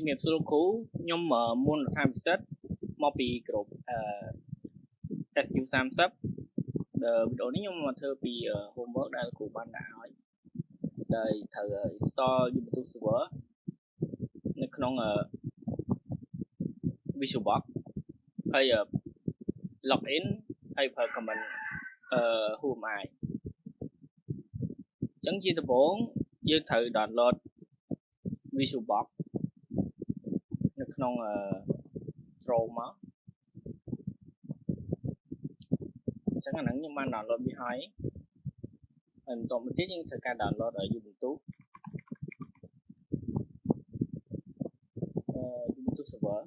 ជំរាបសួរគ្រូខ្ញុំមុនរដ្ឋាភិសិទ្ធមកពីក្រុមSU30 វីដេអូនេះខ្ញុំមកធ្វើពី homework ដែលគ្រូបានដាក់ឲ្យដែលត្រូវ install Ubuntu server នៅក្នុង VisualBox ហើយ login ហើយប្រើ command who am I អញ្ចឹងជាដំបូងយើងត្រូវ download VisualBox នៅក្នុង Chrome មកអញ្ចឹងអាហ្នឹងខ្ញុំបាន download វាហើយបន្តមកទៀតយើងត្រូវការ download Ubuntu server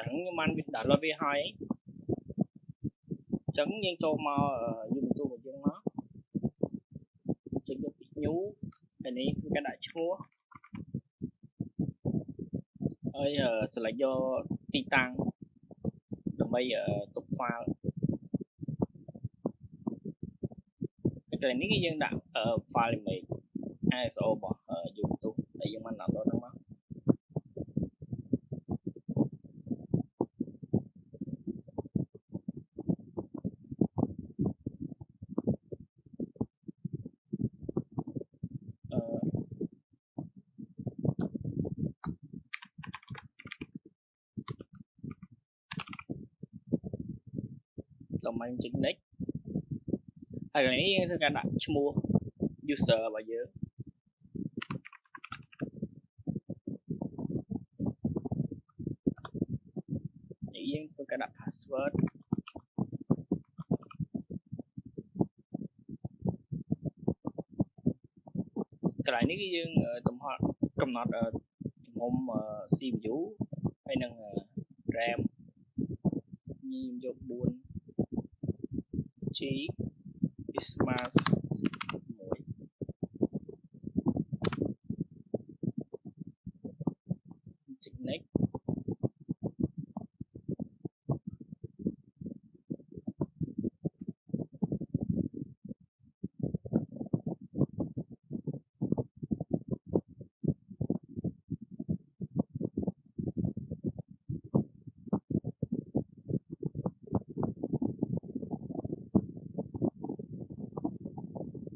ខ្ញុំបាន download វាហើយអញ្ចឹងយើងចូលមក Ubuntu របស់យើងមកចុចយកពី new ហើយនេះគឺការដាក់ឈ្មោះហើយselect យកទីតាំងដើម្បីទុក file ហើយកន្លែងនេះគឺយើងដាក់ file image ISO របស់ Ubuntu ដែលយើងបាន download ហ្នឹងមកតម្លៃចុច next ហើយកន្លែងនេះយើងធ្វើការដាក់ឈ្មោះ user របស់យើងយើងធ្វើការដាក់ password កន្លែងនេះគឺយើងកំណត់ទំហំ CPU ហើយនឹង RAM ខ្ញុំយក 4G Smart 1 ចុច next អ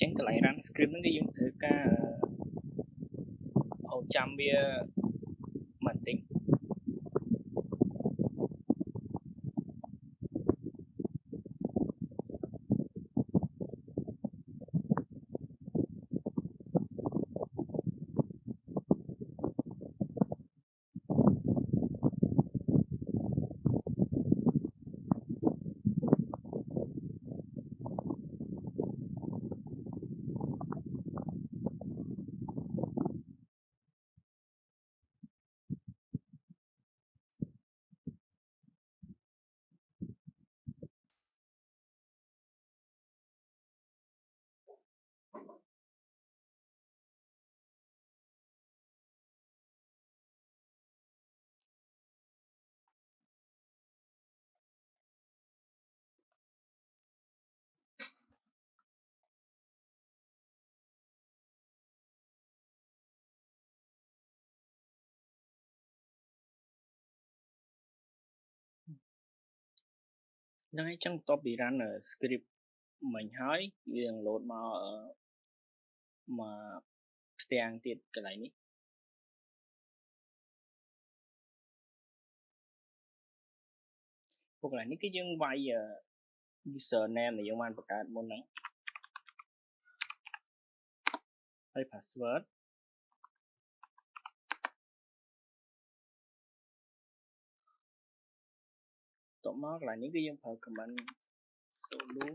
ចឹងកន្លែង run script ហ្នឹងគឺយើងធ្វើការហៅចាំវាបន្តិចហ្នឹងហើយចឹងបន្ទាប់ពី run script មិញហើយយើង load មកផ្ទាំងទៀតកន្លែងនេះពួកកន្លែងនេះគឺយើងវាយ user name ដែលយើងបានបង្កើតមុនហ្នឹងហើយ password តមកកន្លែងនេះគឺយើងប្រើ command sudo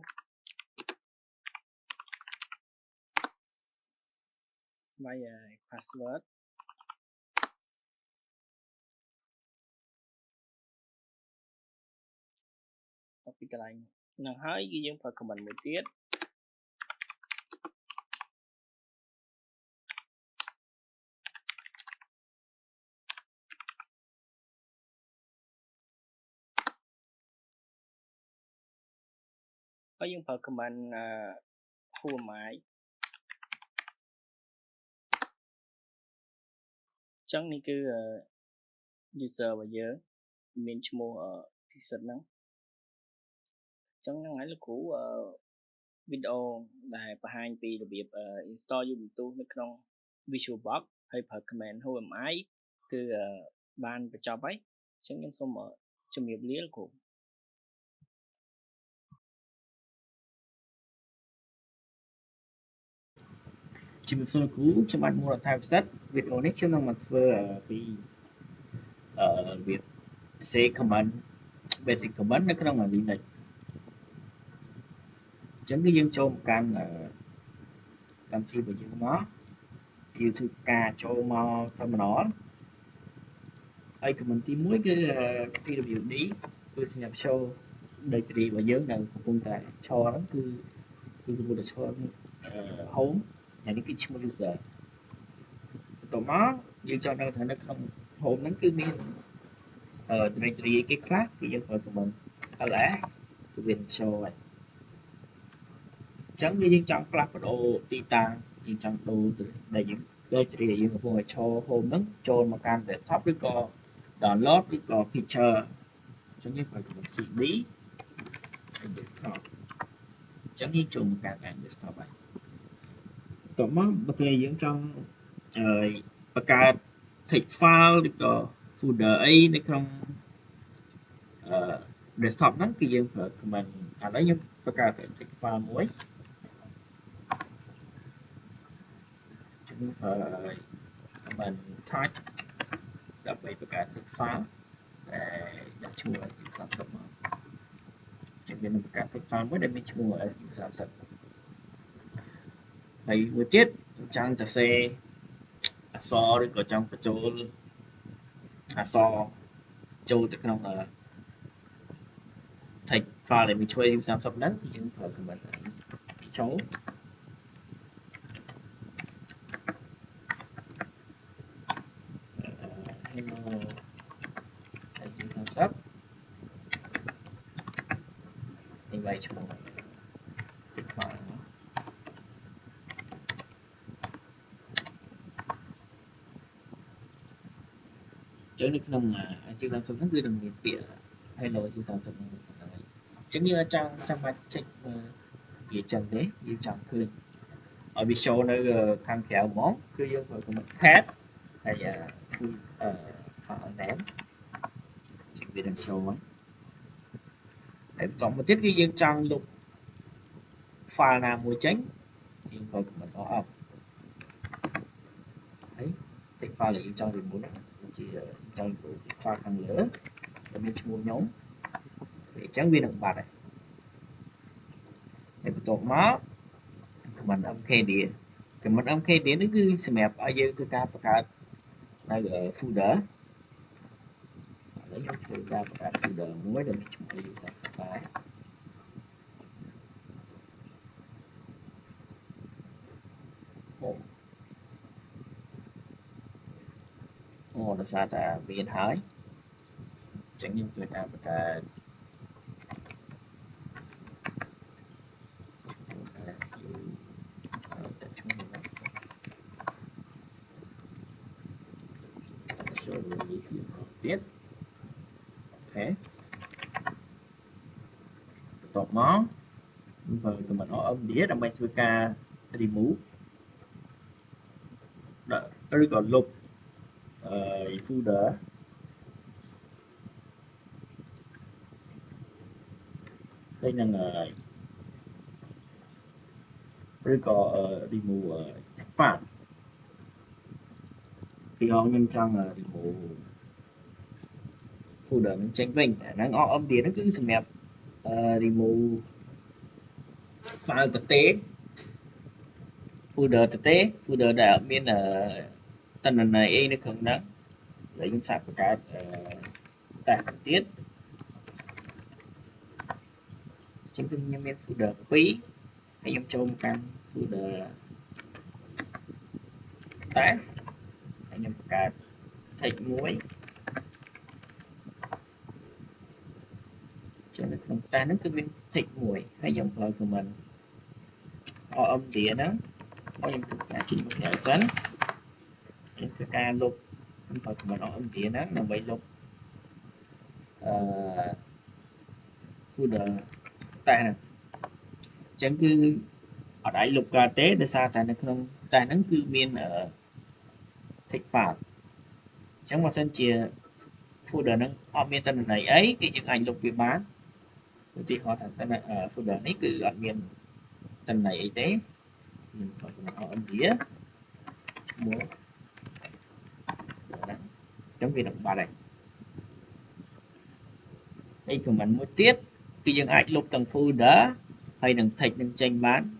វាយ password ពីកន្លែងហ្នឹងហើយគឺយើងប្រើ command មួយទៀតហើយយើងប្រើ command who am I ចឹងនេះគឺ user របស់យើងមានឈ្មោះពិសិដ្ឋហ្នឹងចឹងហ្នឹងហើយលោកគ្រូវីដេអូដែលបង្ហាញពីរបៀប install Ubuntu នៅក្នុង VisualBox ហើយប្រើ command who am I គឺបានបញ្ចប់ហើយចឹងខ្ញុំសូមជំរាបលាលោកគ្រូជំរាបសួរលោកគ្រូខ្ញុំបាទមូលដ្ឋានពិសិដ្ឋវីដេអូនេះខ្ញុំនឹងមកធ្វើពីរបៀប say command basic command នៅក្នុង Linux ចឹងគឺយើងចូលមកកាន់កម្មវិធីរបស់យើងមកយើងធ្វើការចូលមក terminal ហើយ command ទី1គឺ pwd គឺសម្រាប់ show directory របស់យើងដែលកំពុងតែឈរហ្នឹងគឺកំពុងតែឈរ home ហើយនេះគឺឈ្មោះ user បន្ទាប់មកយើងចង់ដឹងថានៅក្នុង home ហ្នឹងគឺមានdirectory អីគេខ្លះគឺយើងប្រើ command ls គឺវា show ហើយចឹងយើងចង់ផ្លាស់ប្ដូរទីតាំងយើងចង់ដូរដែលយើង directory ដែលយើងកំពុងតែឈរ home ហ្នឹងចូលមកកាន់ desktop ឬក៏ download ឬក៏ picture ចឹងយើងប្រើ command cd desktop ចឹងយើងចូលមកកាន់ desktop ហើយតោះមកបើគេយើងចង់បង្កើត text file ឬក៏ folder អីនៅក្នុងdesktop ហ្នឹងគឺយើងប្រើ command ឥឡូវខ្ញុំបង្កើត text file មួយខ្ញុំប្រើ command type ដើម្បីបង្កើត text file ដែលដាក់ឈ្មោះ su30 មកចឹងយើងនឹងបង្កើត text file មួយដែលមានឈ្មោះ su30 ហើយមួយទៀតចង់សរសេរអក្សរឬក៏ចង់បញ្ចូលអក្សរចូលទៅក្នុងtext file ដែលមានឈ្មោះ su30 ហ្នឹងគឺយើងប្រើ command ចូលhello su30 នេះវាយឈ្មោះ text file មកចឹងនៅក្នុងsu30 ហ្នឹងគឺនឹងមានពាក្យ hello su30 ហ្នឹងហើយចឹងយើងចង់បាច់ចេញមើលវាចឹងទេយើងចង់ឃើញ ở bị show nó tham khảo món cứ dương vào cái món khác hay là phải ném chuyện bị đằng show ấy để tổng một tiết cái dương trong lục pha nào mùi tránh dương vào cái món đó ấy thì pha là dương trong thì muốn chỉ trong của pha thằng lửa và mình mua nhóm để tránh viên đằng bạc này để tổ máu mình âm khe điện thì mình âm khe điện nó cứ xem đẹp ở dưới tôi ca là phụ đỡ lấy cho ra và phụ đỡ mới được mình chụp dùng sản xuất phải nó sao ta biến hỏi chẳng những người ta và tiếp thế tọt món và tụi mình nó âm đĩa đồng bằng sư ca đi mũ đợi còn lục phu đỡ đây là người rồi có đi mũ chắc phạt thì họ nhân trong đi mũ phu đỡ mình tranh vinh nó ngõ âm đĩa nó cứ sầm đẹp đi mũ pha thực tế phu đỡ đã biết là tần này nó không nắng lấy những sạc của cái tài tiết chính thức nhân viên phụ đỡ quý hay em cho một căn phụ đỡ tá hay em cả thịt muối cho nên không ta nó cứ viên thịt muối hay dòng phở của mình họ âm tía nó có những thực giá trị một thẻ dẫn những cái ca lục âm phở của mình họ âm tía nó là mấy lục phụ đỡ ta nè chẳng cứ ở đại lục cà tế để sao tại nó không tại nó cứ viên ở thịt phạt chẳng mà sân chia phụ đỡ nó họ miền tân này ấy cái những ảnh lục bị bán thì họ thành tân ở phụ đỡ ấy cứ ở miền tân này y tế họ âm dĩa mua chống vì động bà này đây của mình một tiết khi những ảnh lục tầng phụ đỡ hay đừng thịt đừng tranh bán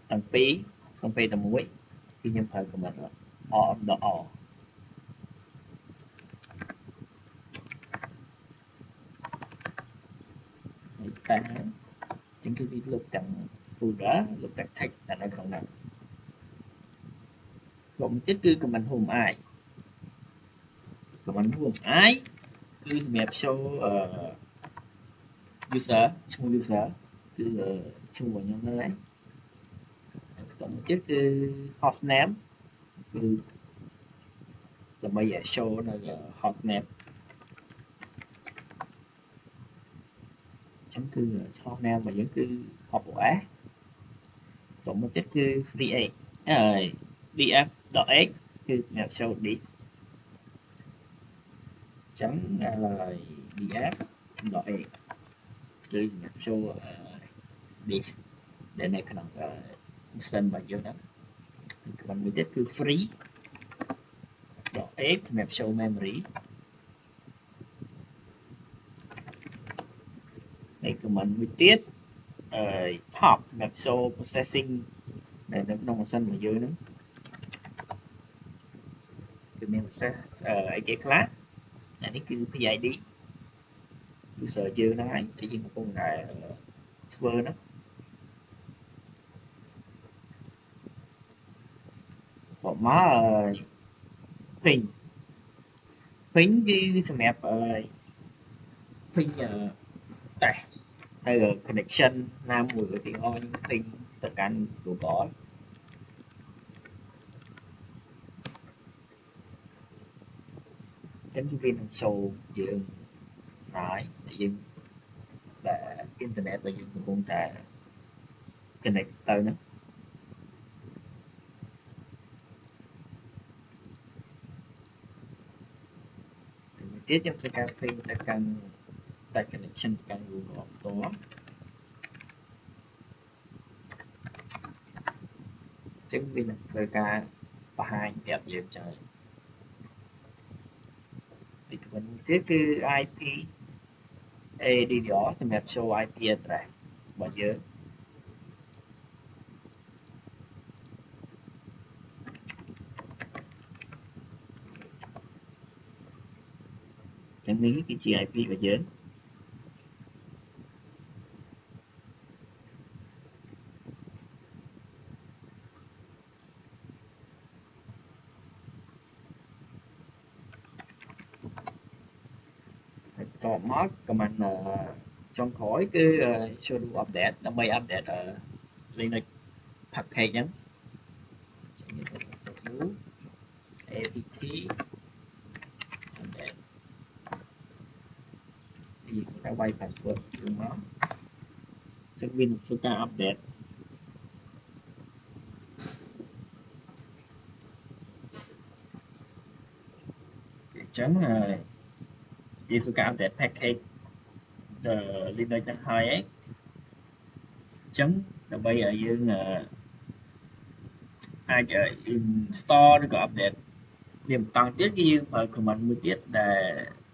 tầng phí không phê tầng muối khi nhân thời của mình họ âm đỏ ta chính cái lục tầng phụ đỡ lục tầng thịt là nó không nặng cũng chất cư của mình hùng ai của mình hùng ai cứ map show user chung user cứ chung vào nhau nơi còn một chất cư hostname cứ là bây giờ show là hostname chấm cư hostname và những cư học của á tổng một chất cư free df.x cứ map show this chấm là df.x cứ map show this để này khả năng sân và vô đó còn mình cứ free x map show memory đây của mình mới tiết top map show processing này nó không có sân và vô nữa thì mình sẽ cái class này cứ PID user dư nó ấy để dùng một con này server đó một má pin pin cái snap pin tại hay là connection nam mùi của tiếng on pin tất cả của có chấm thông viên show dương nói dương và internet và dương của con ta connect tới nữa ទៀតខ្ញុំធ្វើការ ping ទៅកាន់ connection ទៅកាន់ Google ផ្ទាល់ចឹងវានឹងធ្វើការបង្ហាញប្រាប់យើងចឹង Recommend ទៀតគឺ IP ADDR សម្រាប់ show IP address របស់យើងចឹងនេះគឺជា IP របស់យើងហើយបន្ទាប់មក command ចុងក្រោយគឺ sudo update ដើម្បី update Linux package ហ្នឹងចឹងយើងទៅ sudo apt update យើងទៅវាយ password យើងមកចឹងវានឹងធ្វើការ update អញ្ចឹងវាធ្វើការ update package Linux ហ្នឹងហើយអញ្ចឹងដើម្បីឲ្យយើងអាច install ឬក៏ update វាបន្តទៀតគឺយើងប្រើ command មួយទៀតដែល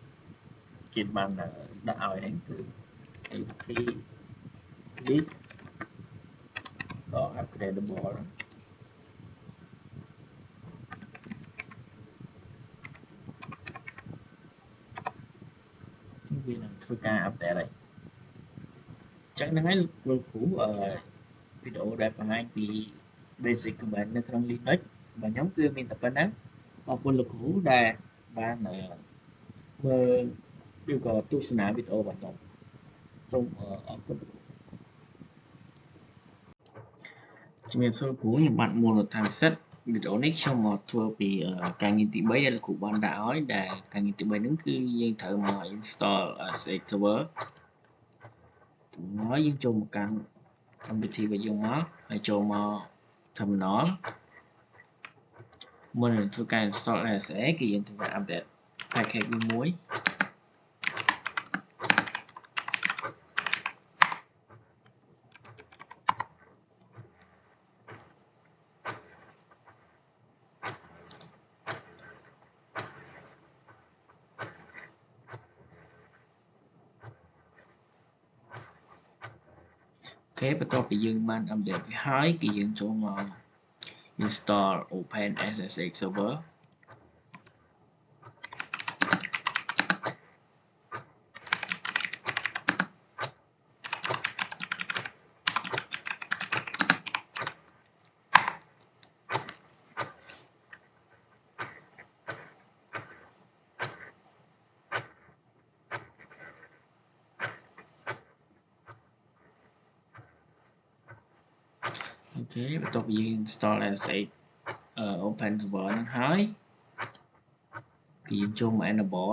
គេបានដាក់ឲ្យហ្នឹងគឺ apt list ក៏ upgradable វានឹងធ្វើការ update ហើយចឹងហ្នឹងហើយលោកគ្រូវីដេអូដែលបង្ហាញពី basic command នៅក្នុង Linux របស់ខ្ញុំគឺមានតែប៉ុណ្ណឹងអរគុណលោកគ្រូដែលបានមើលឬក៏ទស្សនាវីដេអូរបស់ខ្ញុំសូមអរគុណជំរាបសួរគ្រូខ្ញុំបាទមូលដ្ឋានសិទ្ធិវីដេអូនេះខ្ញុំមកធ្វើពីការងារទី3ដែលលោកគ្រូបានដាក់ឲ្យដែលការងារទី3ហ្នឹងគឺយើងត្រូវមក install SX server មកយើងចូលមកកាន់កម្មវិធីរបស់យើងមកហើយចូលមក terminal មុននឹងធ្វើការ install SX គឺយើងធ្វើការ update package មួយអូខេបន្ទាប់ពីយើងបាន update វាហើយគឺយើងចូលមក install open SSH server អូខេបន្ទាប់ពីយើង install SSH open server ហ្នឹងហើយគឺយើងចូលមក enable អ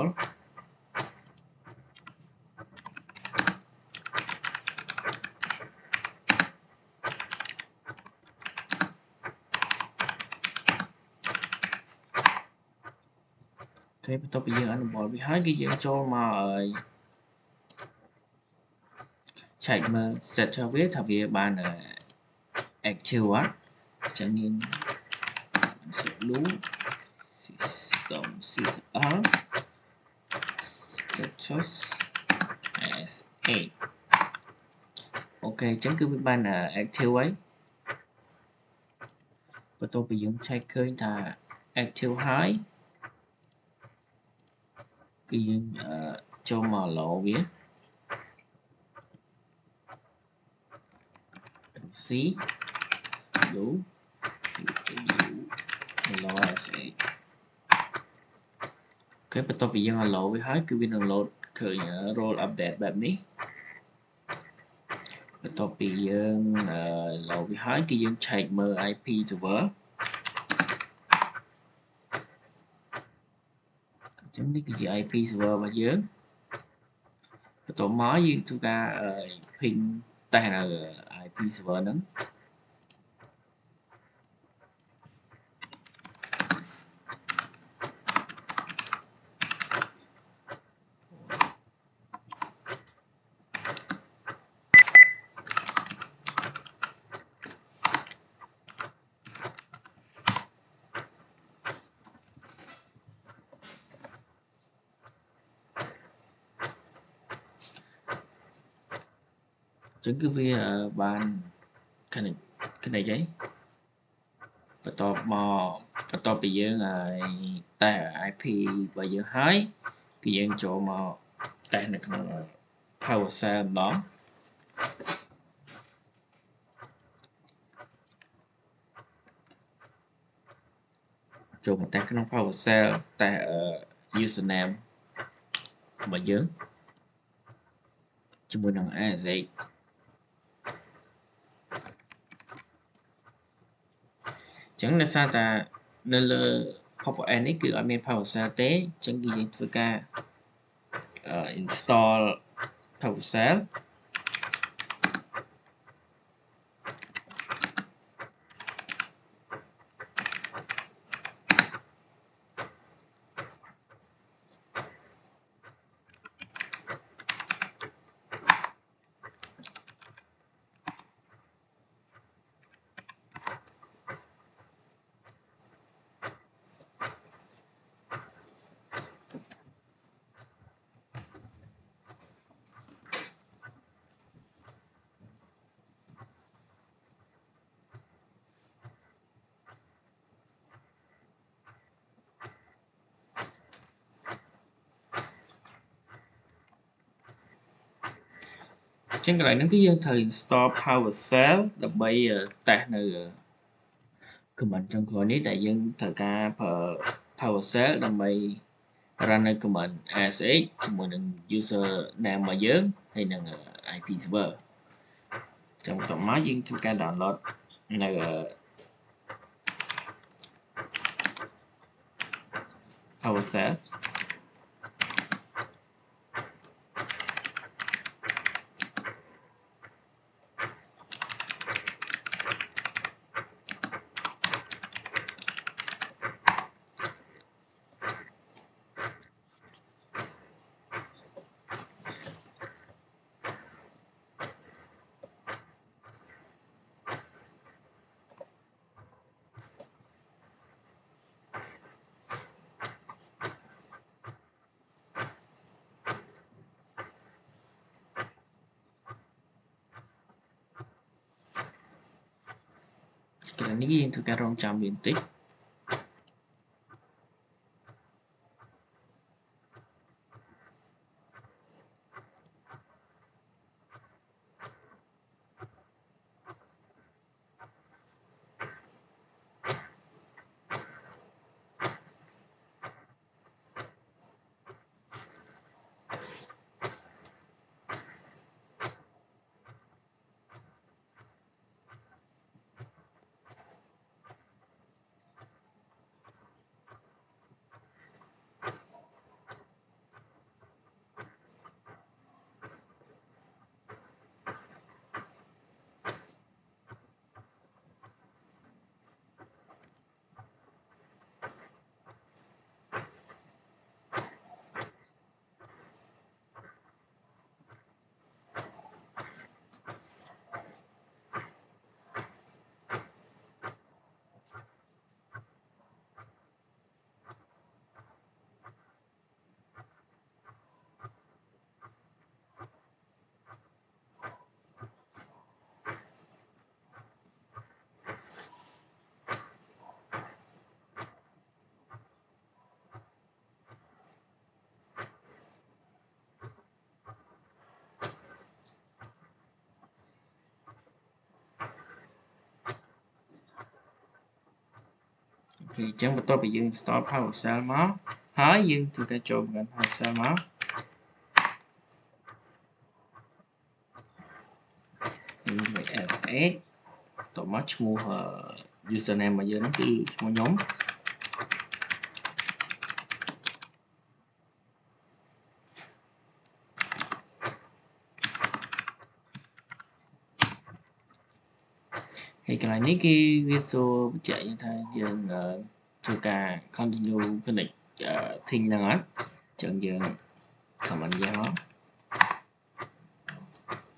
ូខេបន្ទាប់ពីយើង enable វាហើយគឺយើងចូលមកឆែកមើល set វាថាវាបាន active អត់អញ្ចឹងយើង sudo systemctl status s8 អូខេអញ្ចឹងគឺវាបាន active ហើយបន្ទាប់ពីយើងឆែកឃើញថា active ហើយគឺយើងចូលមក allow វា C do allow SA អូខេបន្ទាប់ពីយើង allow វាហើយគឺវានឹង load ឃើញ role update បែបនេះបន្ទាប់ពីយើង allow វាហើយគឺយើងឆែកមើល IP server អញ្ចឹងនេះគឺជា IP server របស់យើងបន្ទាប់មកយើងធ្វើការ ping តែនៅ IP server ហ្នឹង Chẳng cứ vì bạn cái này đấyបន្ទាប់មកបន្ទាប់ពីយើងតេស្ត IP របស់យើងហើយគឺយើងចូលមកតេស្តនៅក្នុង PowerShell ម្ដងចូលមកតេស្តក្នុង PowerShell តេស្តusername របស់យើងជាមួយនឹង ASX អញ្ចឹងដោយសារតែនៅលើ PowerPoint នេះគឺអត់មាន PowerShell ទេអញ្ចឹងគឺយើងធ្វើការinstall PowerShell ចឹងកន្លែងហ្នឹងគឺយើងត្រូវ install PowerShell ដើម្បីតេស្តនៅ command ចុងក្រោយនេះដែលយើងត្រូវការប្រើ PowerShell ដើម្បី run នៅ command ASX ជាមួយនឹង username របស់យើងហើយនឹង IP server ចឹងបន្ទាប់មកយើងធ្វើការ download នៅ PowerShell cái nàyយើងធ្វើការរងចាំវាបន្តិចអូខេអញ្ចឹងបន្ទាប់ពីយើង install PowerShell មកហើយយើងធ្វើការចូលមក PowerShell មកយើងវា ASX តមកឈ្មោះ username របស់យើងហ្នឹងគឺឈ្មោះខ្ញុំហើយកន្លែងនេះគឺវាសួរបញ្ជាក់យើងថាយើងធ្វើការ continue connect thing ហ្នឹងអត់អញ្ចឹងយើង comment យកមក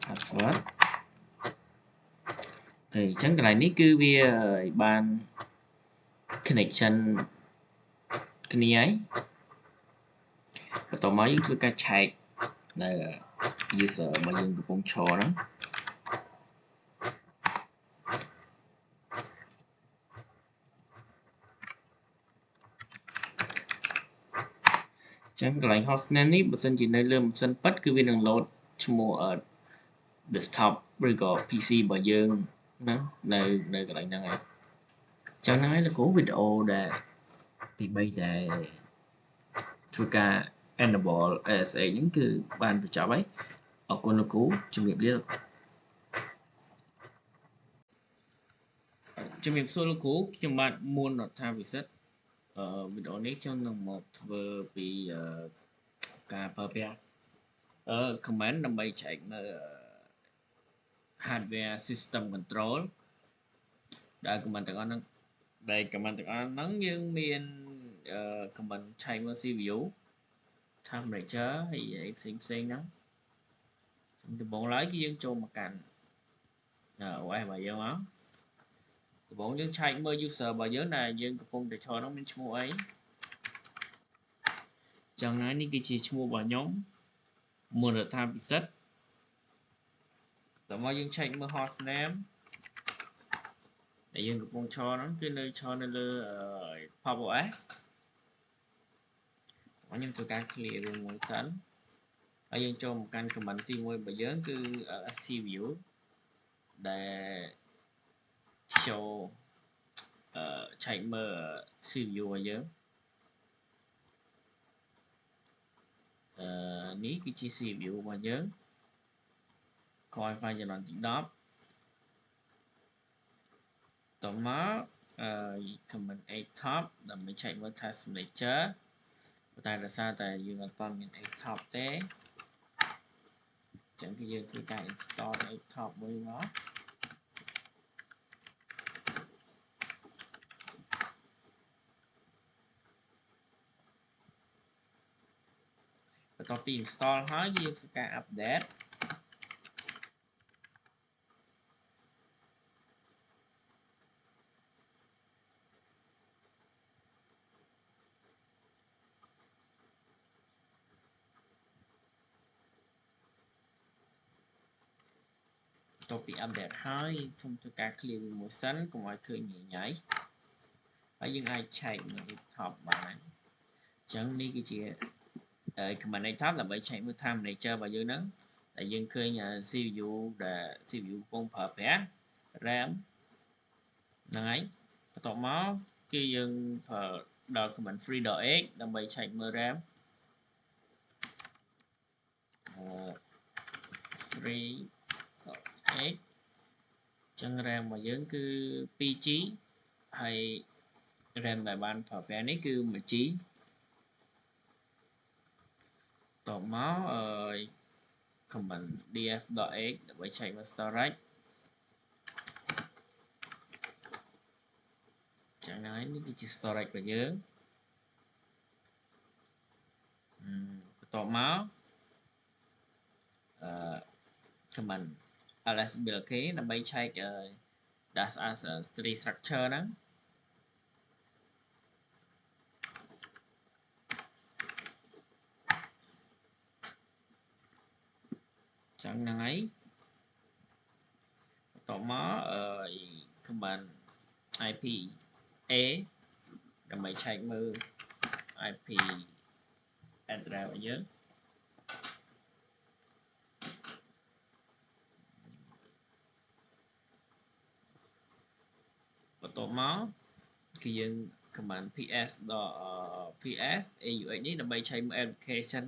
password ហើយអញ្ចឹងកន្លែងនេះគឺវាបាន connection គ្នាហើយបន្ទាប់មកយើងធ្វើការឆែកនៅ user របស់យើងកំពុងឈរហ្នឹង chẳng cái lệnh hostname នេះបើសិនជានៅលើម៉ាស៊ីនពិតគឺវានឹង load ឈ្មោះdesktop ឬក៏ PC របស់យើងហ្នឹងនៅកន្លែងហ្នឹងឯងចឹងហ្នឹងឯងលោកគ្រូវីដេអូដែលទី3ដែលធ្វើការ enable ASA ហ្នឹងគឺបានបញ្ចប់ហើយអរគុណលោកគ្រូជំរាបលាជំរាបសួរលោកគ្រូខ្ញុំបាទមួនរដ្ឋាវិសិទ្ធវីដេអូនេះខ្ញុំនឹងមកធ្វើពីការប្រើប្រាស់comment ដើម្បីចែកនៅ hardware system control ដែល comment ទាំងអស់ហ្នឹងយើងមាន comment ឆែកមើល CPU temperature ហើយផ្សេងហ្នឹងដំបូងឡើយគឺយើងចូលមកកាន់ OS របស់យើងមកដំបូងយើងឆែកមើល user របស់យើងដែលយើងកំពុងតែឈរនោះមានឈ្មោះអីចឹងហើយនេះគឺជាឈ្មោះរបស់ខ្ញុំមូលដ្ឋានពិសិដ្ឋតើមកយើងឆែកមើល host name ដែលយើងកំពុងឈរហ្នឹងគឺឈរនៅលើ Pop OS ខ្ញុំធ្វើការ clear វាមួយសិនហើយយើងចូលមកកាន់ command ទី1របស់យើងគឺ cview ដែល show ឆែកមើល cview របស់យើងនេះគឺជា cview របស់យើង coin file ចំណន់ទី10តមក command 8 top ដើម្បីឆែកមើល task manager តែដោយសារតែយើងអត់ទាន់មាន 8 top ទេអញ្ចឹងគឺយើងធ្វើការ install 8 top មួយមកបន្ទាប់ពី install ហើយយើងធ្វើការ update បន្ទាប់ពី update ហើយខ្ញុំធ្វើការ clear វាមួយសិនកុំឲ្យឃើញញ៉ៃហើយយើងអាចឆែកមើល top បានអញ្ចឹងនេះគឺជា command នៃ top ដើម្បីឆែកមើល time manager របស់យើងហ្នឹងដែលយើងឃើញ CPU ដែល CPU កំពុងប្រើប្រាស់ RAM ហ្នឹងហើយបន្ទាប់មកគឺយើងប្រើដល់ command free.x ដើម្បីឆែកមើល RAM free.x ចឹង RAM របស់យើងគឺ 2G ហើយ RAM ដែលបានប្រើប្រាស់នេះគឺ 1G តមក command df.x ដើម្បីឆែកមើល storage ចឹងហើយនេះគឺជា storage របស់យើងបន្ទាប់មកcommand ls-k ដើម្បីឆែក dash as tree structure ហ្នឹងចឹងហ្នឹងហើយបន្ទាប់មក command ipa ដើម្បីឆែកមើល IP address របស់យើងបន្ទាប់មកគឺយើង command ps ដល់ ps aux នេះដើម្បីឆែកមើល application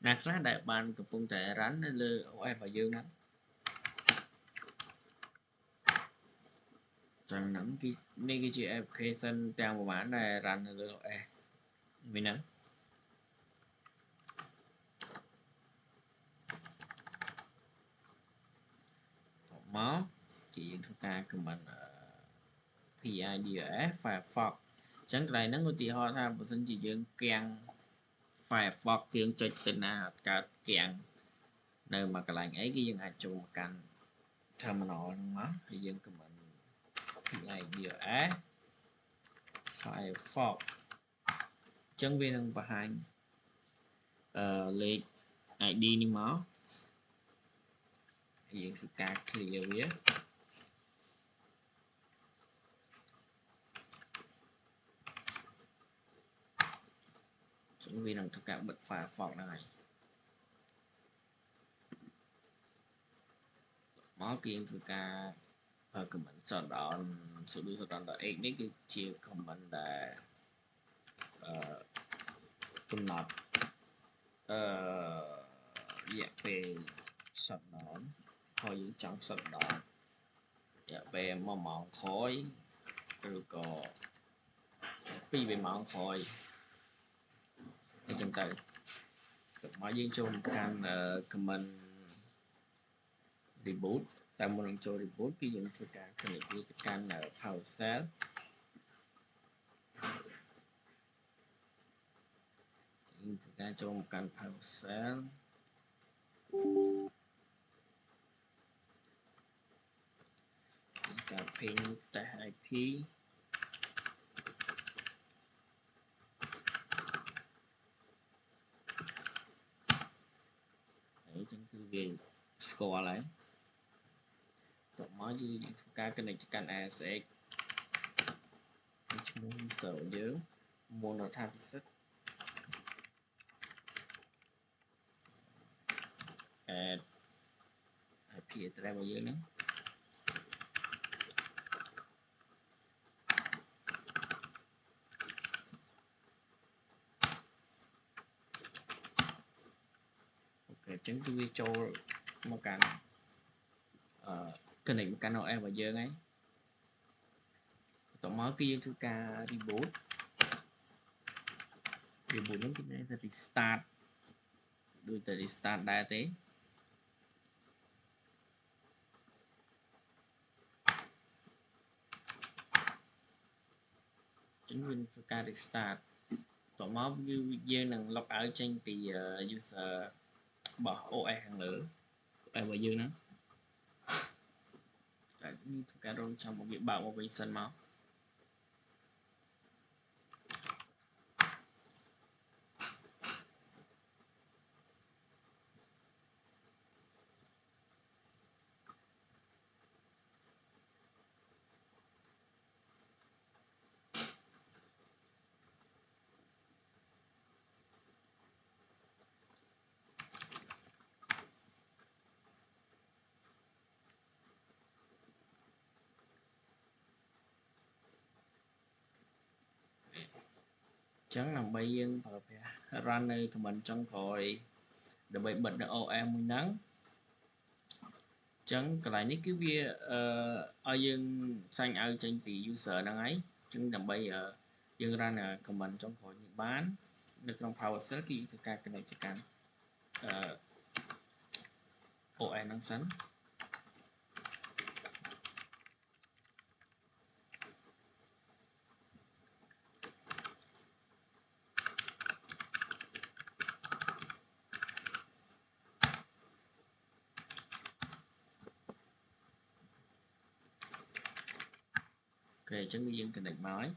ណាខ្លះដែលបានកំពុងតែ run នៅលើ OS របស់យើងហ្នឹងចឹងហ្នឹងគឺនេះគឺជា application ទាំងប្រហែលដែល run នៅលើ OS វិញហ្នឹងមកគឺយើងធ្វើការ command PIDOS Firefox អញ្ចឹងកន្លែងហ្នឹងឧទាហរណ៍ថាបើសិនជាយើងគាំង Firefox យើងចុចទៅណាកើតគាំងនៅមួយកន្លែងអីគឺយើងអាចចូលមកកាន់ terminal ហ្នឹងមកហើយយើង command PIDOS Firefox អញ្ចឹងវានឹងបង្ហាញលេខ ID នេះមកយើងធ្វើការ clear វា vì năng thực cảm bật Firefox này máu kiên thực ca comment sau đó sự đuôi sau đó x đấy cái chia comment là cùng nọt dạ về sọt đó thôi những trong sọt đó dạ về mỏng khói rồi có pi về mỏng khói để chân tới mọi dân chung can comment reboot tại một lần cho reboot cái những cái cái can là PowerShell ra cho một can PowerShell cả pin tại IP đấy chân cứ về score lại tổng mới như cái này chỉ cần ASX chúng sợ nhớ monotypic add IP ra bao nhiêu nữa ok chứng cứ vi cho một cái này một cái nào em vào giờ ấy tổng mới cái thứ ca reboot nó cái này restart đuôi từ restart đa thế chứng minh thứ ca restart tổng mới như giờ năng log ở trên thì user bỏ OE hàng nữa em vào giờ nữa như thứ ca rồi trong một việc bảo một sân máu chẳng làm bây giờ runner của mình trong khỏi để bị bật được OE mùi nắng chẳng cái này cái việc ở dương xanh ở trên thì user đang ấy chứng làm bây giờ dương ra là comment trong khỏi những bán được trong PowerShell cái thực cái này chỉ cần OE năng sẵn ok chẳng bị dương cái này nói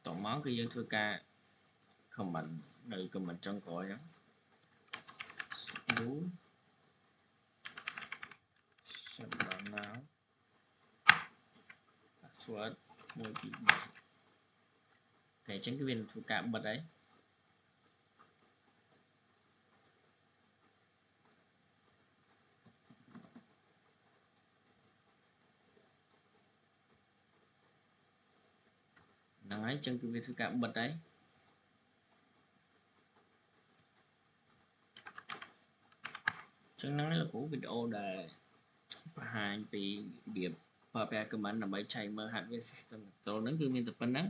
tổng món cái dương thưa ca comment nơi comment trong khỏi đó đúng sẵn đoạn nào password môi bị ok chẳng cái viên thưa ca bật đấy năng ấy chẳng cái viên thưa ca bật đấy chẳng năng là của video đề hai vì điểm và về cơ bản là mấy chạy mở hạn về system tôi nó cứ miền tập phân đó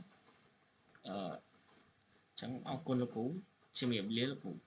chẳng ông con là cũ chỉ miệng lý là cũ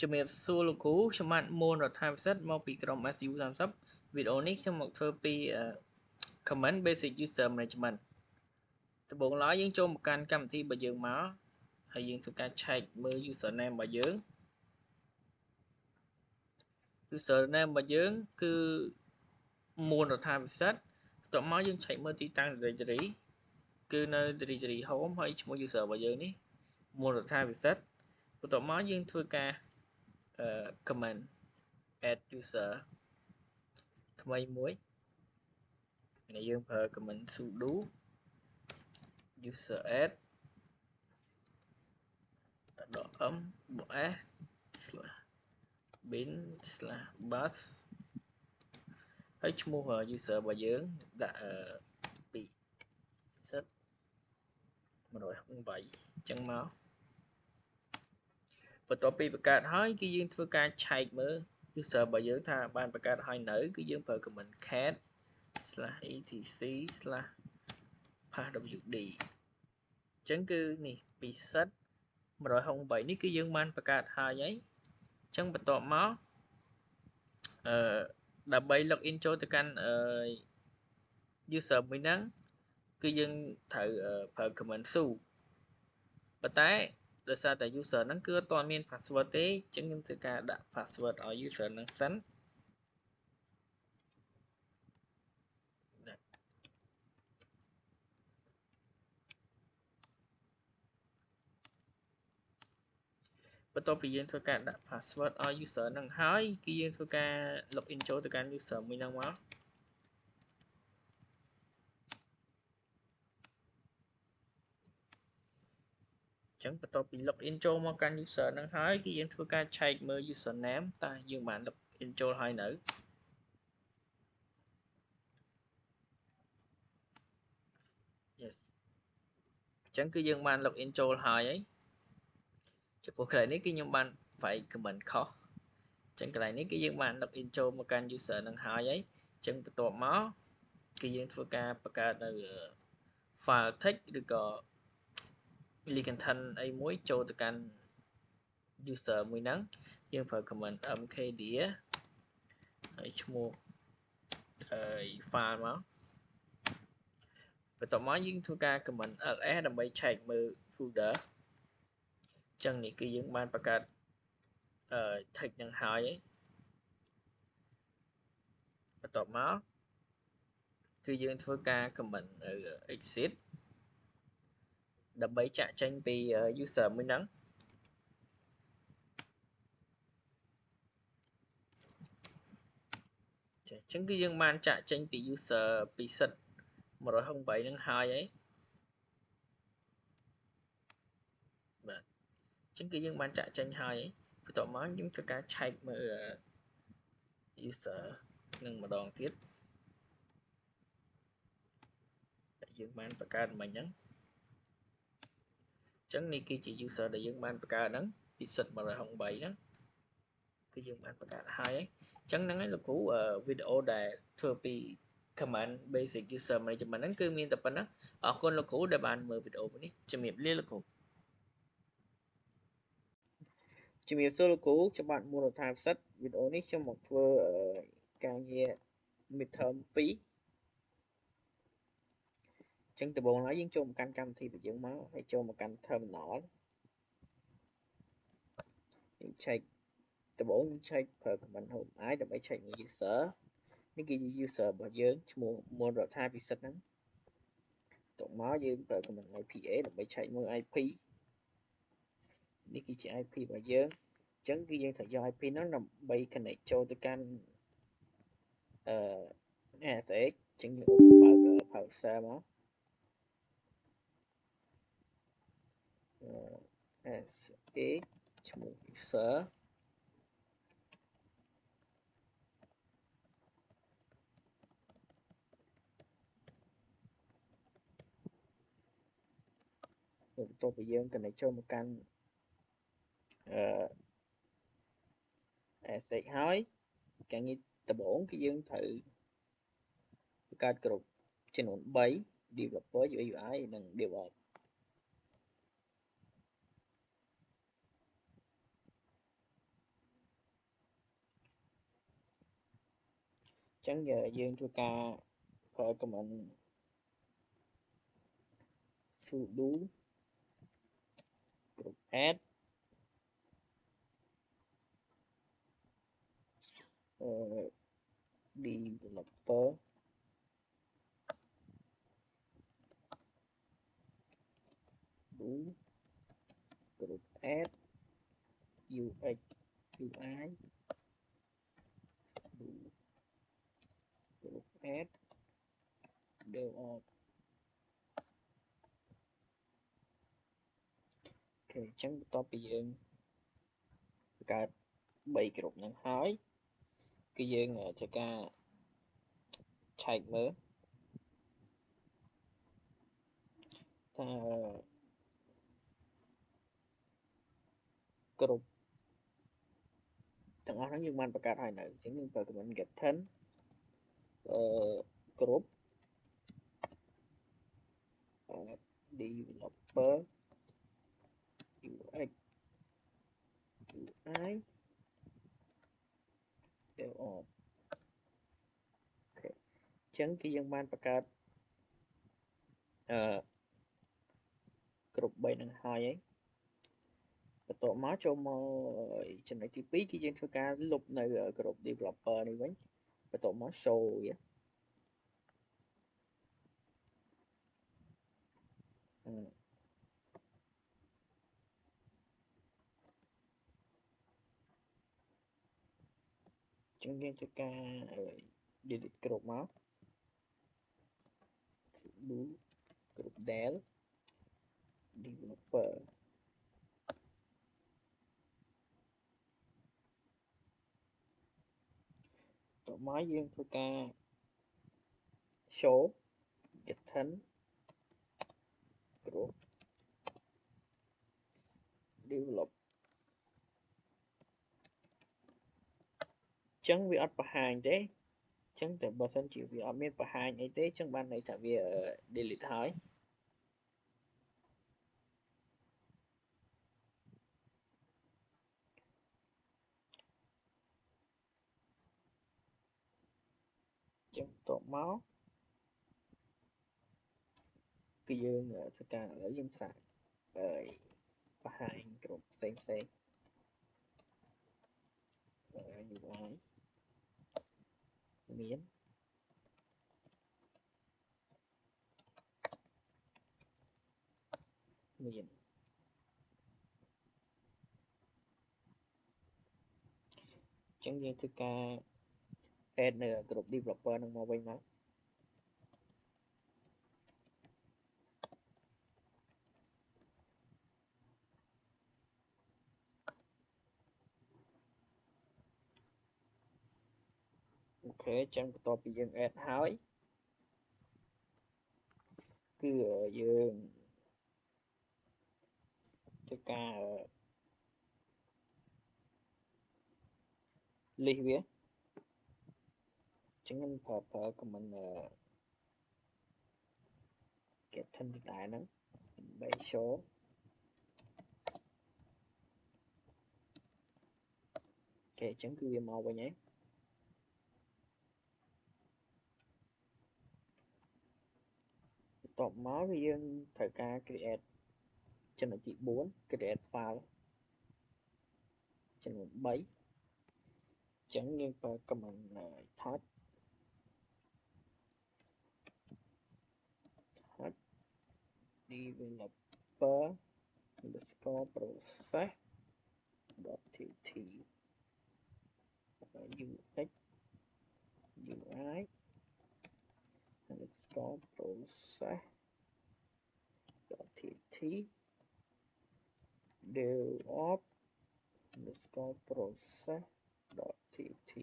ជំរាបសួរលោកគ្រូខ្ញុំបាទមូនរដ្ឋាភិសិទ្ធមកពីក្រុម SU30 វីដេអូនេះខ្ញុំមកធ្វើពី comment basic user management ដំបូងឡើយយើងចូលមកកាន់កម្មវិធីរបស់យើងមកហើយយើងធ្វើការ check មើល username របស់យើង username របស់យើងគឺមូនរដ្ឋាភិសិទ្ធបន្ទាប់មកយើង check មើលទីតាំង directory គឺនៅ directory home ហើយឈ្មោះ user របស់យើងនេះមូនរដ្ឋាភិសិទ្ធបន្ទាប់មកយើងធ្វើការcomment add user ថ្មីមួយដែលយើងប្រើ comment sudo user add .m .s/bin/bus ហើយឈ្មោះ user របស់យើងដាក់ពីសិត108អញ្ចឹងមកបន្ទាប់ពីបង្កើតហើយគឺយើងធ្វើការឆែកមើល user របស់យើងថាបានបង្កើតហើយនៅគឺយើងប្រើ comment cat/etc/passwd អញ្ចឹងគឺនេះពីសិត168នេះគឺយើងបានបង្កើតហើយអញ្ចឹងបន្ទាប់មកដើម្បី login ចូលទៅកាន់user មួយហ្នឹងគឺយើងត្រូវប្រើ comment su ប៉ុន្តែដោយសារតែ user ហ្នឹងគឺអត់ទាន់មាន password ទេអញ្ចឹងខ្ញុំធ្វើការដាក់ password ឲ្យ user ហ្នឹងសិនបន្ទាប់ពីយើងធ្វើការដាក់ password ឲ្យ user ហ្នឹងហើយគឺយើងធ្វើការ login ចូលទៅកាន់ user មួយហ្នឹងមកអញ្ចឹងបន្ទាប់ពី login ចូលមកកាន់ user ហ្នឹងហើយគឺយើងធ្វើការឆែកមើល username តើយើងបាន login ចូលហើយនៅyes អញ្ចឹងគឺយើងបាន login ចូលហើយចំពោះកន្លែងនេះគឺខ្ញុំបានវាយ comment ខុសអញ្ចឹងកន្លែងនេះគឺយើងបាន login ចូលមកកាន់ user ហ្នឹងហើយអញ្ចឹងបន្ទាប់មកគឺយើងធ្វើការបង្កើតនៅ file text ឬក៏ ligatan អីមួយចូលទៅកាន់ user មួយហ្នឹងយើងប្រើ comment mkdir ហើយឈ្មោះfile មកបន្ទាប់មកយើងធ្វើការ comment ls ដើម្បី check មើល folder អញ្ចឹងនេះគឺយើងបានបង្កើត text ហ្នឹងហើយបន្ទាប់មកគឺយើងធ្វើការ comment exit ដើម្បីចាក់ចេញពី user មួយហ្នឹងអញ្ចឹងគឺយើងបានចាក់ចេញពី user ពីសិត168ហ្នឹងហើយបាទអញ្ចឹងគឺយើងបានចាក់ចេញហើយបន្ទាប់មកយើងធ្វើការ check មើល user នឹងម្ដងទៀតដែលយើងបានបង្កើតមិញហ្នឹងអញ្ចឹងនេះគឺជា user ដែលយើងបានបង្កើតហ្នឹងពីសិត168ហ្នឹងគឺយើងបានបង្កើតហើយអញ្ចឹងហ្នឹងហើយលោកគ្រូវីដេអូដែលធ្វើពី command basic user management ហ្នឹងគឺមានតែប៉ុណ្ណឹងអរគុណលោកគ្រូដែលបានមើលវីដេអូនេះជំរាបលាលោកគ្រូជំរាបសួរលោកគ្រូខ្ញុំបាទមូលដ្ឋានផ្សិតវីដេអូនេះខ្ញុំមកធ្វើការងារ midterm 2អញ្ចឹងដំបូងឡើយយើងចូលមកកាន់កម្មវិធីរបស់យើងមកហើយចូលមកកាន់ terminal យើង check ដំបូងយើង check ប្រើ command home i ដើម្បី check មើល user នេះគឺ user របស់យើងឈ្មោះមូលរដ្ឋាភិសិទ្ធហ្នឹងតមកយើងប្រើ command ipa ដើម្បី check មើល IP នេះគឺជា IP របស់យើងអញ្ចឹងគឺយើងត្រូវយក IP ហ្នឹងដើម្បី connect ចូលទៅកាន់ASX អញ្ចឹងយើងបើក browser មក ASX ឈ្មោះ user បន្ទាប់ពីយើង connect ចូលមកកាន់ASX ហើយការងារដំបូងគឺយើងត្រូវបង្កើតក្រុមចំនួន3 developer UI និង DevOps Chẳng giờ dương cho ca phải comment sudo group add developer do group add UX UI do group add DevOps. Ok, chẳng to bây giờ cả 3 groupនឹងហើយគឺយើងធ្វើការឆែកមើលថា group ទាំងអស់ហ្នឹងយើងបានបង្កើតហើយនៅអញ្ចឹងយើងប្រើ command get 10 group developer UX UI DevOps អូខេអញ្ចឹងគឺយើងបានបង្កើតgroup 3ហ្នឹងហើយបន្ទាប់មកចូលមកចំណុចទី2គឺយើងធ្វើការលុបនៅ group developer នេះវិញបន្ទាប់មក show វាចឹងយើងធ្វើការ delete group មក do group del developer តោះមកយើងធ្វើការ show get 10 group develop ចឹងវាអត់បង្ហាញទេចឹងតែបើសិនជាវាអត់មានបង្ហាញអីទេចឹងបានន័យថាវា delete ហើយចឹងបន្ទាប់មកគឺយើងធ្វើការឥឡូវយើងសាកបង្ហាញគ្រប់ផ្សេងUI មានចឹងយើងធ្វើការ add នៅ group developer នឹងមកវិញមកអូខេចឹងបន្ទាប់ពីយើង add ហើយគឺយើងធ្វើការ list វាចឹងខ្ញុំប្រើ command get 10ដែរហ្នឹងដើម្បី show អូខេចឹងគឺវាមកវិញហើយបន្ទាប់មកគឺយើងត្រូវការ create ចំណុចទី4 create file ចំនួន3ចឹងយើងប្រើ command touch developer underscore process .tt UX UI underscore process .tt DevOps underscore process .tt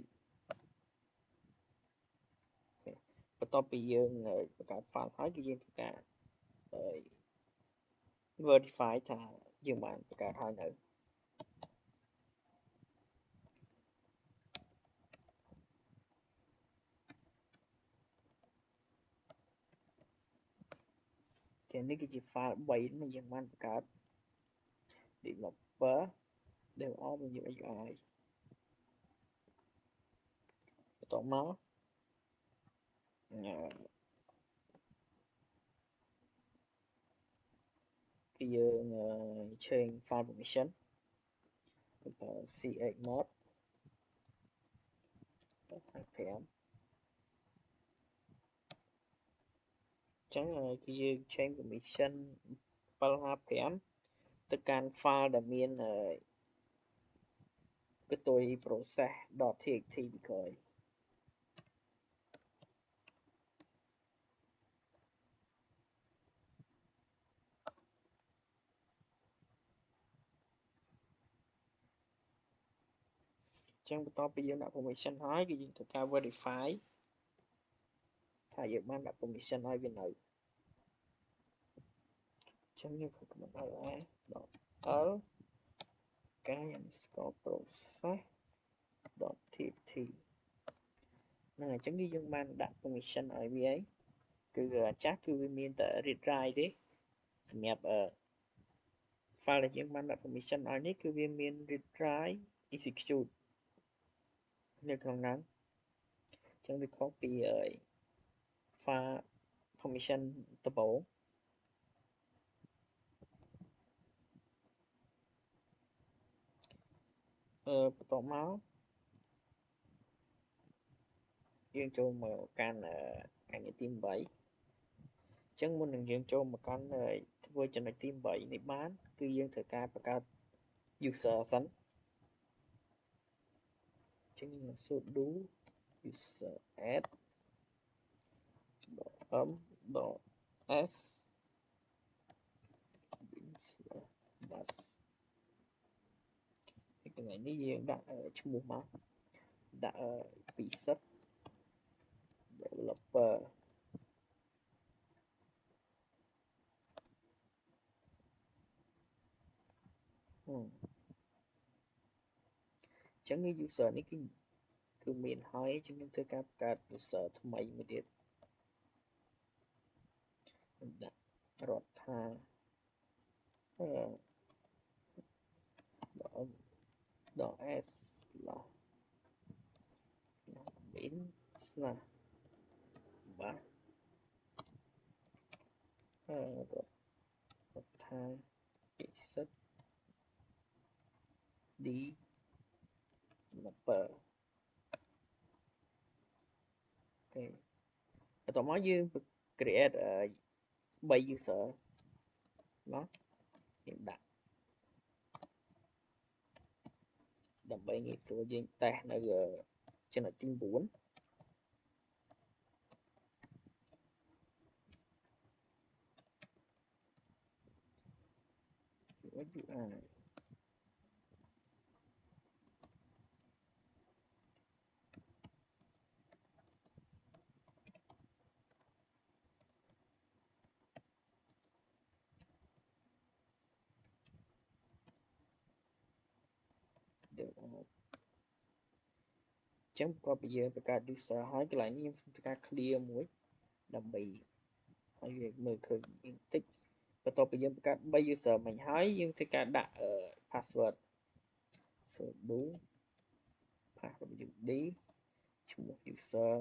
បន្ទាប់ពីយើងបង្កើត file ហើយគឺយើងធ្វើការ verify ថាយើងបានបង្កើតហើយនៅគេនេះគឺជា file 3ដែលយើងបានបង្កើត developer DevOps UX UI បន្ទាប់មក cái dương change file permission chmod 2.5 chẳng cái dương change permission 7.5 ទៅកាន់ file ដែលមានcái tôi process.txt ពីក្រោយចឹងបន្ទាប់ពីយើងដាក់ permission ហើយគឺយើងត្រូវការ verify ថាយើងបានដាក់ permission ឲ្យវានៅចឹងយើងធ្វើ command ls.l guy_process.txt ហ្នឹងហើយចឹងគឺយើងបានដាក់ permission ឲ្យវាហើយគឺអាចាស់គឺវាមានតែ read write ទេសម្រាប់file ដែលយើងបានដាក់ permission ឲ្យនេះគឺវាមាន read write execute នៅក្នុងហ្នឹងចឹងវាខុសពី file permission ដំបូងបន្ទាប់មកយើងចូលមកកាន់ការងារទី8ចឹងមុននឹងយើងចូលមកកាន់ធ្វើចំណុចទី8នេះបានគឺយើងត្រូវការបង្កើត user សិនចឹង sudo user add .m.s bus កន្លែងនេះយើងដាក់ឈ្មោះមកដាក់ពិសិដ្ឋ developer ចឹង user នេះគឺមានហើយចឹងខ្ញុំធ្វើការបង្កើត user ថ្មីមួយទៀតដាក់រដ្ឋា.s bin / បាទរដ្ឋាពិសិដ្ឋ developer អូខេបន្ទាប់មកយើង create 3 user ណាយើងដាក់ដើម្បីងាយស្រួលយើងតេស្តនៅចំណុចទី9 UIចឹងបន្ទាប់ពីយើងបង្កើត user ហើយកន្លែងនេះខ្ញុំធ្វើការ clear មួយដើម្បីឲ្យវាមើលឃើញបន្តិចបន្ទាប់ពីយើងបង្កើត3 user មិញហើយយើងធ្វើការដាក់ password sudo passwd ឈ្មោះ user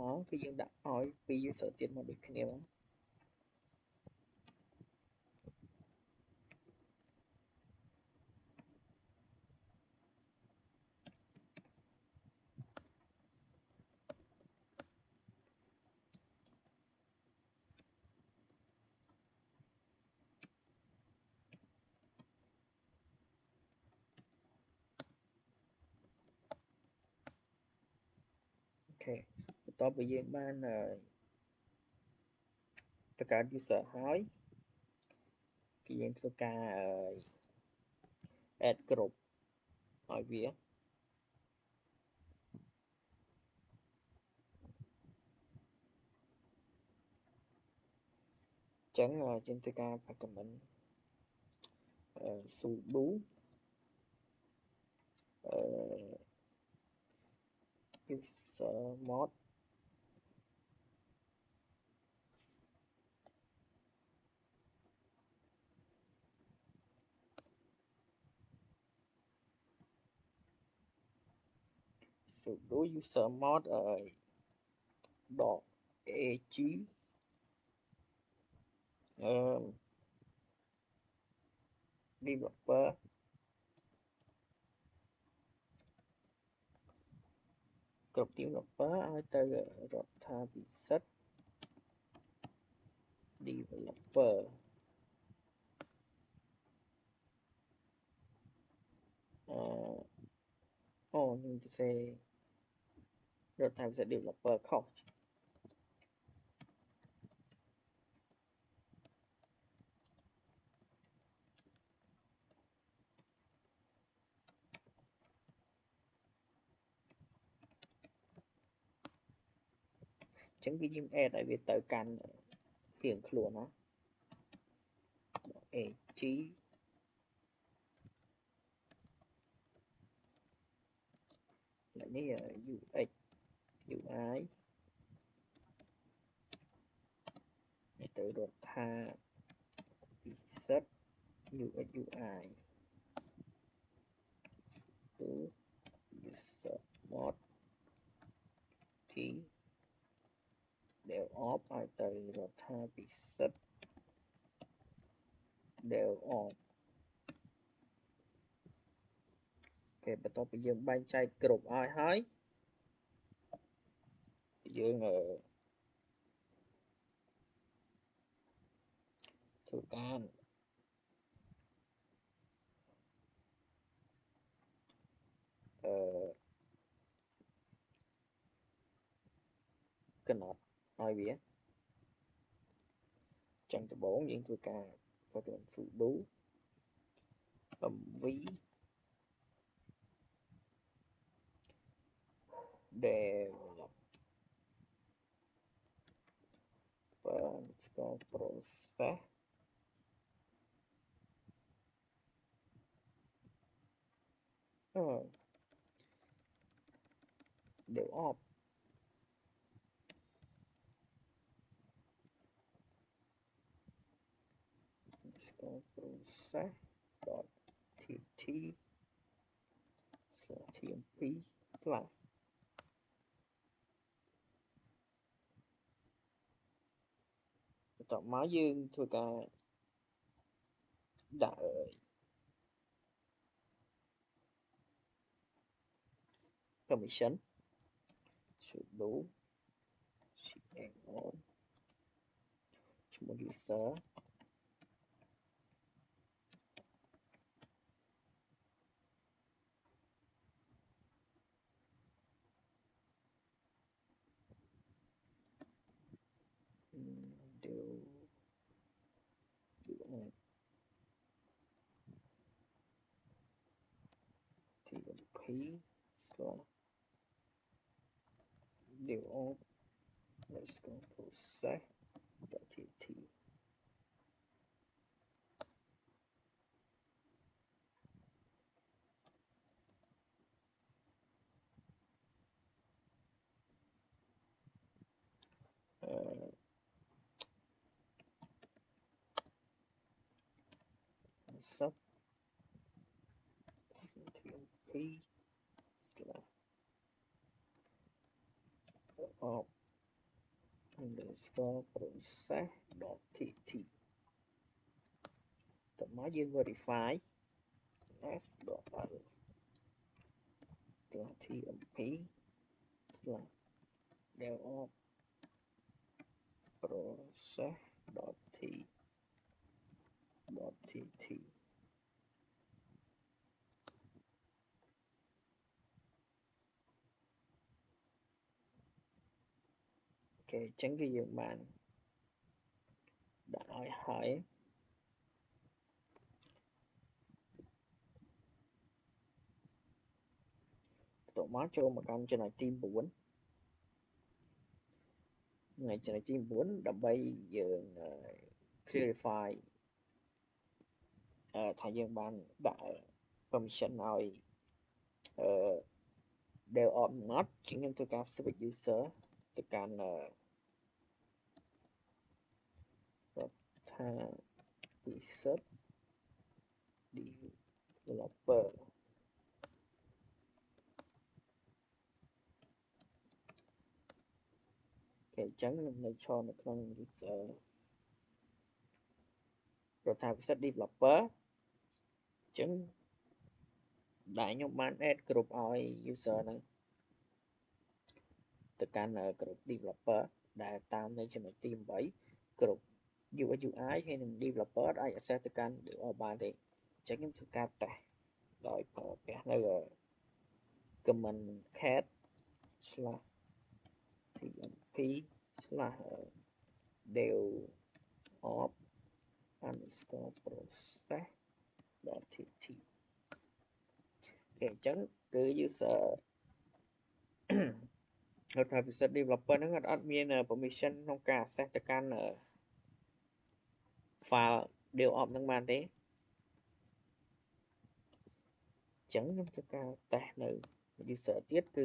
មកគឺយើងដាក់ឲ្យ2 user ទៀតមកដូចគ្នាមកអូខេបន្ទាប់ពីយើងបានបង្កើត user ហើយគឺយើងធ្វើការ add group ឲ្យវាចឹងយើងធ្វើការ comment sudo user mod sudo user mod dot ag developer group developer ឲ្យទៅរដ្ឋាភិសិទ្ធ developer ខ្ញុំទៅសេរដ្ឋាភិសិទ្ធ developer ខុសចឹងគឺយើង add ឲ្យវាទៅកាន់រៀងខ្លួនណា ag lạiនេះ ux ui នេះទៅរដ្ឋាភិសិទ្ធ ux ui to user mod t dev op ឲ្យទៅរដ្ឋាភិសិទ្ធ dev op គេបន្ទាប់ពីយើងបែងចែកគ្រប់ឲ្យហើយយើងធ្វើការកំណត់ឲ្យវាចឹងដំបូងយើងធ្វើការ sudo mv developer process dev op process dot tt tmp ខ្លះបន្ទាប់មកយើងធ្វើការដាក់permission sudo cmon ឈ្មោះ user tmp dev op process tt sub tmp op underscore process dot tt តមកយើង verify s dot l tmp dev op process dot tt អូខេអញ្ចឹងគឺយើងបានដាក់ឲ្យហើយបន្ទាប់មកចូលមកកាន់ចំណុចទី9ចំណុចទី9ដើម្បីយើង clarify ថាយើងបានដាក់ permission ឲ្យ đều off not chứng nhận tôi cả service user tôi cả tha research developer cái chẳng này cho nó không user rồi tha research developer chẳng đại nhóm ban add groupឲ្យ user ហ្នឹងទៅកាន់ group developer ដែលតាមនៅចំណុចទី8 group UI UI ហើយនឹង developer អាច access ទៅកាន់ developer បានទេអញ្ចឹងខ្ញុំធ្វើការតេស្តដោយប្រើប្រាស់នៅ command cat slash tmp slash dev of underscore process .tt គេអញ្ចឹងគឺ user គាត់ថា business developer ហ្នឹងអត់មាន permission ក្នុងការ access ទៅកាន់ file dev of ហ្នឹងបានទេអញ្ចឹងខ្ញុំធ្វើការតេស្តនៅ user ទៀតគឺ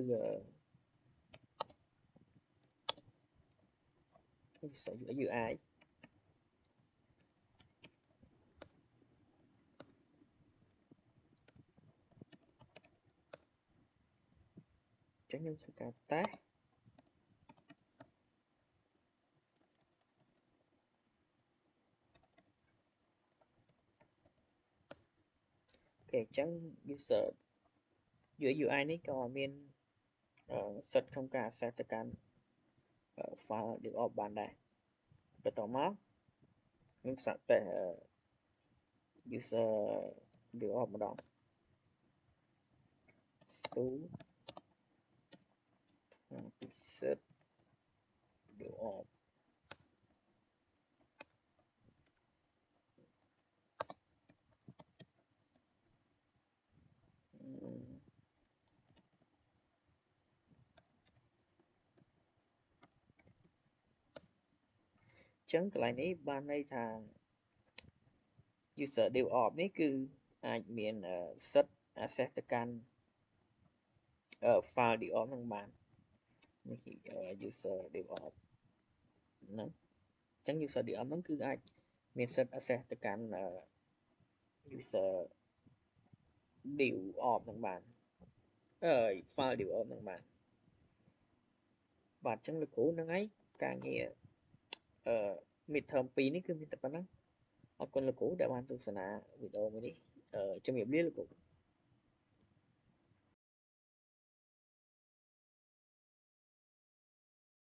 user UI អញ្ចឹងខ្ញុំធ្វើការតេស្តគេអញ្ចឹង user UI នេះក៏មានសិទ្ធិក្នុងការ access ទៅកាន់ file dev បានដែរបន្តមកខ្ញុំសាកតេស្ត user dev ម្ដង stu reset dev ចឹងកន្លែងនេះបានន័យថា user dev នេះគឺអាចមានសិទ្ធិ access ទៅកាន់ file dev ហ្នឹងបាននេះ user dev ហ្នឹងអញ្ចឹង user dev ហ្នឹងគឺអាចមានសិទ្ធិ access ទៅកាន់ user dev ហ្នឹងបានfile dev ហ្នឹងបានបាទអញ្ចឹងលោកគ្រូហ្នឹងហើយការងារmidterm 2នេះគឺមានតែប៉ុណ្ណឹងអរគុណលោកគ្រូដែលបានទស្សនាវីដេអូមួយនេះជំរាបលាលោកគ្រូ